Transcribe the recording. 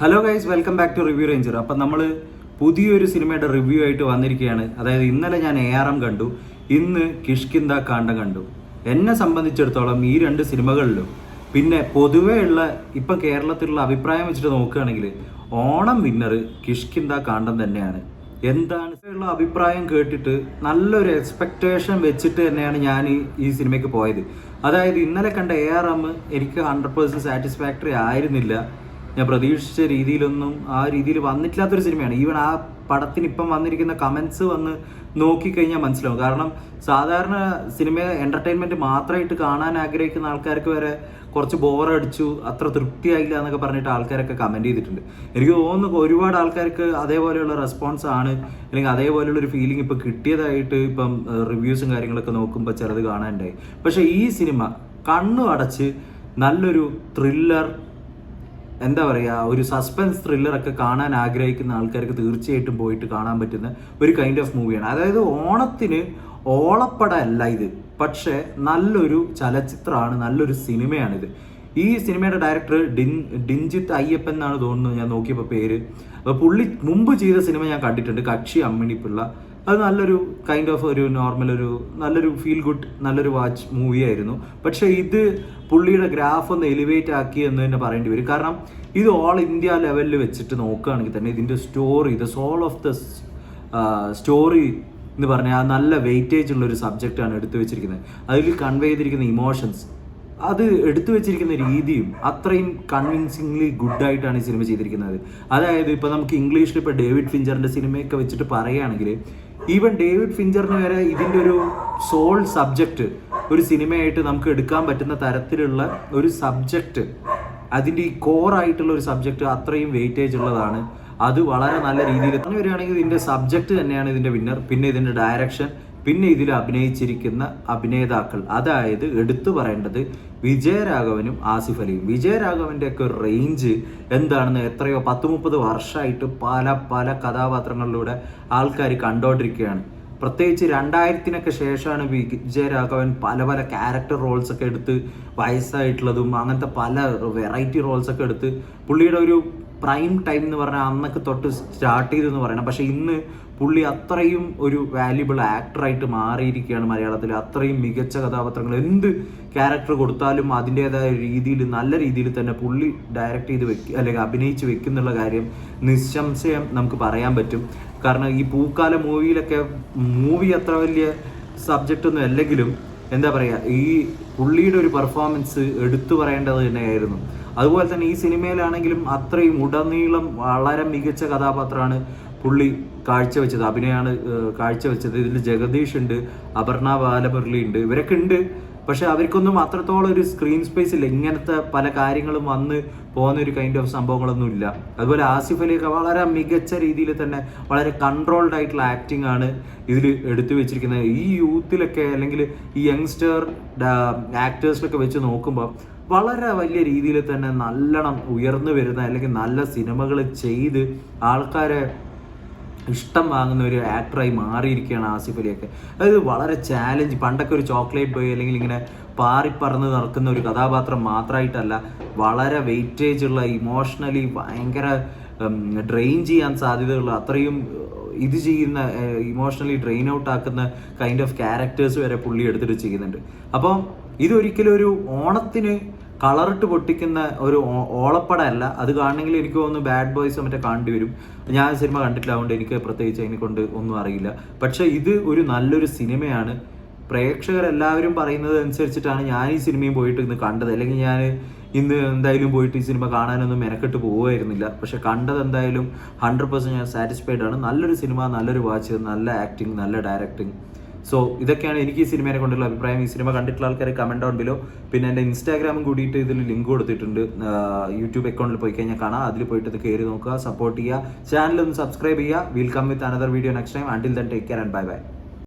Hello guys, welcome back to review ranger. അപ്പം നമ്മൾ പുതിയൊരു സിനിമയുടെ റിവ്യൂ ആയിട്ട് വന്നിരിക്കുകയാണ്. അതായത് ഇന്നലെ ഞാൻ ARM കണ്ടു, ഇന്ന് കിഷ്കിന്ദ കാണ്ഡം കണ്ടു. എന്നെ സംബന്ധിച്ചിടത്തോളം ഈ രണ്ട് സിനിമകളിലും പിന്നെ പൊതുവേ ഉള്ള ഇപ്പം കേരളത്തിലുള്ള അഭിപ്രായം വെച്ചിട്ട് നോക്കുകയാണെങ്കിൽ ഓണം വിന്നർ കിഷ്കിന്ദ കാണ്ഡം തന്നെയാണ്. എന്താണ് ഉള്ള അഭിപ്രായം കേട്ടിട്ട് നല്ലൊരു എക്സ്പെക്റ്റേഷൻ വെച്ചിട്ട് തന്നെയാണ് ഞാൻ ഈ സിനിമയ്ക്ക് പോയത്. അതായത് ഇന്നലെ കണ്ട ARM എനിക്ക് 100% സാറ്റിസ്ഫാക്ടറി ആയിരുന്നില്ല. ഞാൻ പ്രതീക്ഷിച്ച രീതിയിലൊന്നും ആ രീതിയിൽ വന്നിട്ടില്ലാത്തൊരു സിനിമയാണ്. ഈവൻ ആ പടത്തിന് ഇപ്പം വന്നിരിക്കുന്ന കമൻസ് വന്ന് നോക്കിക്കഴിഞ്ഞാൽ മനസ്സിലാവും. കാരണം സാധാരണ സിനിമ എൻ്റർടൈൻമെൻറ്റ് മാത്രമായിട്ട് കാണാൻ ആഗ്രഹിക്കുന്ന ആൾക്കാർക്ക് വരെ കുറച്ച് ബോറടിച്ചു, അത്ര തൃപ്തിയായില്ല എന്നൊക്കെ പറഞ്ഞിട്ട് ആൾക്കാരൊക്കെ കമൻറ്റ് ചെയ്തിട്ടുണ്ട്. എനിക്ക് തോന്നുന്നു ഒരുപാട് ആൾക്കാർക്ക് അതേപോലെയുള്ള റെസ്പോൺസ് ആണ്, അല്ലെങ്കിൽ അതേപോലെയുള്ളൊരു ഫീലിംഗ് ഇപ്പോൾ കിട്ടിയതായിട്ട് ഇപ്പം റിവ്യൂസും കാര്യങ്ങളൊക്കെ നോക്കുമ്പോൾ ചിലത് കാണാനുണ്ടായി. പക്ഷേ ഈ സിനിമ കണ്ണു അടച്ച് നല്ലൊരു ത്രില്ലർ, എന്താ പറയുക, ഒരു സസ്പെൻസ് ത്രില്ലറൊക്കെ കാണാൻ ആഗ്രഹിക്കുന്ന ആൾക്കാർക്ക് തീർച്ചയായിട്ടും പോയിട്ട് കാണാൻ പറ്റുന്ന ഒരു കൈൻഡ് ഓഫ് മൂവിയാണ്. അതായത് ഓണത്തിന് ഓളപ്പടമല്ല ഇത്, പക്ഷേ നല്ലൊരു ചലച്ചിത്രമാണ്, നല്ലൊരു സിനിമയാണിത്. ഈ സിനിമയുടെ ഡയറക്ടർ ഡിൻജിത്ത് അയ്യപ്പൻ എന്നാണ് തോന്നുന്നത്, ഞാൻ നോക്കിയപ്പോൾ പേര്. അപ്പോൾ പുള്ളി മുമ്പ് ചെയ്ത സിനിമ ഞാൻ കണ്ടിട്ടുണ്ട്, കക്ഷി അമ്മിണിപ്പിള്ള. അത് നല്ലൊരു കൈൻഡ് ഓഫ് ഒരു നോർമൽ, ഒരു നല്ലൊരു ഫീൽ ഗുഡ്, നല്ലൊരു വാച്ച് മൂവി ആയിരുന്നു. പക്ഷേ ഇത് പുള്ളിയുടെ ഗ്രാഫ് ഒന്ന് എലിവേറ്റ് ആക്കി എന്ന് തന്നെ പറയേണ്ടി വരും. കാരണം ഇത് ഓൾ ഇന്ത്യ ലെവലിൽ വെച്ചിട്ട് നോക്കുകയാണെങ്കിൽ തന്നെ ഇതിൻ്റെ story, the soul of the story എന്ന് പറഞ്ഞാൽ നല്ല വെയിറ്റേജ് ഉള്ളൊരു സബ്ജക്റ്റാണ് എടുത്തു വെച്ചിരിക്കുന്നത്. അതിൽ കൺവേ ചെയ്തിരിക്കുന്ന ഇമോഷൻസ്, അത് എടുത്തു വെച്ചിരിക്കുന്ന രീതിയും അത്രയും കൺവിൻസിംഗ്ലി ഗുഡായിട്ടാണ് ഈ സിനിമ ചെയ്തിരിക്കുന്നത്. അതായത് ഇപ്പോൾ നമുക്ക് ഇംഗ്ലീഷിൽ ഇപ്പോൾ ഡേവിഡ് ഫിഞ്ചറിൻ്റെ സിനിമയൊക്കെ വെച്ചിട്ട് പറയുകയാണെങ്കിൽ ഈവൻ ഡേവിഡ് ഫിഞ്ചറിന് വരെ ഇതിൻ്റെ ഒരു സോൾ സബ്ജക്റ്റ് ഒരു സിനിമയായിട്ട് നമുക്ക് എടുക്കാൻ പറ്റുന്ന തരത്തിലുള്ള ഒരു സബ്ജക്റ്റ്, അതിൻ്റെ ഈ കോറായിട്ടുള്ള ഒരു സബ്ജക്റ്റ് അത്രയും വെയിറ്റേജ് ഉള്ളതാണ്. അത് വളരെ നല്ല രീതിയിൽ തന്നെ വരികയാണെങ്കിൽ ഇതിൻ്റെ സബ്ജക്റ്റ് തന്നെയാണ് ഇതിൻ്റെ വിന്നർ. പിന്നെ ഇതിൻ്റെ ഡയറക്ഷൻ, പിന്നെ ഇതിൽ അഭിനയിച്ചിരിക്കുന്ന അഭിനേതാക്കൾ, അതായത് എടുത്തു പറയേണ്ടത് വിജയരാഘവനും ആസിഫ് അലിയും. വിജയരാഘവൻ്റെ ഒക്കെ ഒരു റേഞ്ച് എന്താണെന്ന് എത്രയോ 10-30 വർഷമായിട്ട് പല പല കഥാപാത്രങ്ങളിലൂടെ ആൾക്കാർ കണ്ടുകൊണ്ടിരിക്കുകയാണ്. പ്രത്യേകിച്ച് 2000-നൊക്കെ ശേഷമാണ് വിജയരാഘവൻ പല പല ക്യാരക്ടർ റോൾസൊക്കെ എടുത്ത്, വയസ്സായിട്ടുള്ളതും അങ്ങനത്തെ പല വെറൈറ്റി റോൾസൊക്കെ എടുത്ത് പുള്ളിയുടെ ഒരു പ്രൈം ടൈം എന്ന് പറഞ്ഞാൽ അന്നൊക്കെ തൊട്ട് സ്റ്റാർട്ട് ചെയ്തെന്ന് പറയണം. പക്ഷേ ഇന്ന് പുള്ളി അത്രയും ഒരു വാല്യുബിൾ ആക്ടറായിട്ട് മാറിയിരിക്കുകയാണ് മലയാളത്തിൽ. അത്രയും മികച്ച കഥാപാത്രങ്ങൾ എന്ത് ക്യാരക്ടർ കൊടുത്താലും അതിൻ്റേതായ രീതിയിൽ, നല്ല രീതിയിൽ തന്നെ പുള്ളി ഡയറക്റ്റ് ചെയ്ത് അല്ലെങ്കിൽ അഭിനയിച്ച് വെക്കുന്നുള്ള കാര്യം നിസ്സംശയം നമുക്ക് പറയാൻ പറ്റും. കാരണം ഈ പൂക്കാല മൂവിയിലൊക്കെ മൂവി അത്ര വലിയ സബ്ജക്റ്റ് ഒന്നും അല്ലെങ്കിലും എന്താ പറയുക, ഈ പുള്ളിയുടെ ഒരു പെർഫോമൻസ് എടുത്തു പറയേണ്ടത് തന്നെയായിരുന്നു. അതുപോലെ തന്നെ ഈ സിനിമയിലാണെങ്കിലും അത്രയും ഉടനീളം വളരെ മികച്ച കഥാപാത്രമാണ് പുള്ളി കാഴ്ചവെച്ചത്, അഭിനയമാണ് കാഴ്ചവെച്ചത്. ഇതിൽ ജഗദീഷ് ഉണ്ട്, അപർണ ബാലമുരളി ഉണ്ട്, ഇവരൊക്കെ ഉണ്ട്. പക്ഷെ അവർക്കൊന്നും അത്രത്തോളം ഒരു സ്ക്രീൻ സ്പേസ് ഇല്ല. ഇങ്ങനത്തെ പല കാര്യങ്ങളും വന്ന് പോകുന്ന ഒരു കൈൻഡ് ഓഫ് സംഭവങ്ങളൊന്നും ഇല്ല. അതുപോലെ ആസിഫ് അലിയൊക്കെ വളരെ മികച്ച രീതിയിൽ തന്നെ വളരെ കൺട്രോൾഡ് ആയിട്ടുള്ള ആക്ടിങ് ആണ് ഇതിൽ എടുത്തു വെച്ചിരിക്കുന്നത്. ഈ യൂത്തിലൊക്കെ അല്ലെങ്കിൽ ഈ യങ്സ്റ്റർ ആക്ടേഴ്സിലൊക്കെ വെച്ച് നോക്കുമ്പോൾ വളരെ വലിയ രീതിയിൽ തന്നെ നല്ലോണം ഉയർന്നു വരുന്ന, അല്ലെങ്കിൽ നല്ല സിനിമകൾ ചെയ്ത് ആൾക്കാരെ ഇഷ്ടം വാങ്ങുന്ന ഒരു ആക്ടറായി മാറിയിരിക്കുകയാണ് ആസിഫ് അലിയൊക്കെ. അതായത് വളരെ ചാലഞ്ച്, പണ്ടൊക്കെ ഒരു ചോക്ലേറ്റ് ബോയ് അല്ലെങ്കിൽ ഇങ്ങനെ പാറിപ്പറന്ന് നടക്കുന്ന ഒരു കഥാപാത്രം മാത്രമായിട്ടല്ല, വളരെ വെയിറ്റേജ് ഉള്ള, ഇമോഷണലി ഭയങ്കര ഡ്രെയിൻ ചെയ്യാൻ സാധ്യതയുള്ള, അത്രയും ഇത് ചെയ്യുന്ന, ഇമോഷണലി ഡ്രെയിൻ ഔട്ട് ആക്കുന്ന കൈൻഡ് ഓഫ് ക്യാരക്ടേഴ്സ് വരെ പുള്ളി എടുത്തിട്ട് ചെയ്യുന്നുണ്ട്. അപ്പം ഇതൊരിക്കലും ഒരു ഓണത്തിന് കളറിട്ട് പൊട്ടിക്കുന്ന ഒരു ഓളപ്പടമല്ല. അത് കാണണമെങ്കിൽ എനിക്ക് തോന്നുന്നു ബാഡ് ബോയ്സ് മറ്റേ കാണേണ്ടി വരും. ഞാൻ സിനിമ കണ്ടിട്ടില്ല, അതുകൊണ്ട് എനിക്ക് പ്രത്യേകിച്ച് അതിനെക്കൊണ്ട് ഒന്നും അറിയില്ല. പക്ഷേ ഇത് ഒരു നല്ലൊരു സിനിമയാണ്. പ്രേക്ഷകരെല്ലാവരും പറയുന്നത് അനുസരിച്ചിട്ടാണ് ഞാൻ ഈ സിനിമയും പോയിട്ട് ഇന്ന് കണ്ടത്. അല്ലെങ്കിൽ ഞാൻ ഇന്ന് എന്തായാലും പോയിട്ട് ഈ സിനിമ കാണാനൊന്നും മെനക്കെട്ട് പോകുമായിരുന്നില്ല. പക്ഷെ കണ്ടത് എന്തായാലും 100% ഞാൻ സാറ്റിസ്ഫൈഡ് ആണ്. നല്ലൊരു സിനിമ, നല്ലൊരു വാച്ച്, നല്ല ആക്ടിങ്, നല്ല ഡയറക്ടിങ്. സോ ഇതൊക്കെയാണ് എനിക്ക് ഈ സിനിമയെ കൊണ്ടുള്ള അഭിപ്രായം. ഈ സിനിമ കണ്ടിട്ടുള്ള ആൾക്കാരെ കമൻറ്റ് ഡൗൺ ബിലോ. പിന്നെ എൻ്റെ ഇൻസ്റ്റാഗ്രാമും കൂടിയിട്ട് ഇതിൽ ലിങ്ക് കൊടുത്തിട്ടുണ്ട്. യൂട്യൂബ് അക്കൗണ്ടിൽ പോയി കഴിഞ്ഞാൽ കാണാം. അതിൽ പോയിട്ട് ഇത് കയറി നോക്കുക, സപ്പോർട്ട് ചെയ്യുക, ചാനൽ ഒന്ന് സബ്സ്ക്രൈബ് ചെയ്യുക. Will come with another video next time. Until then take care and bye by.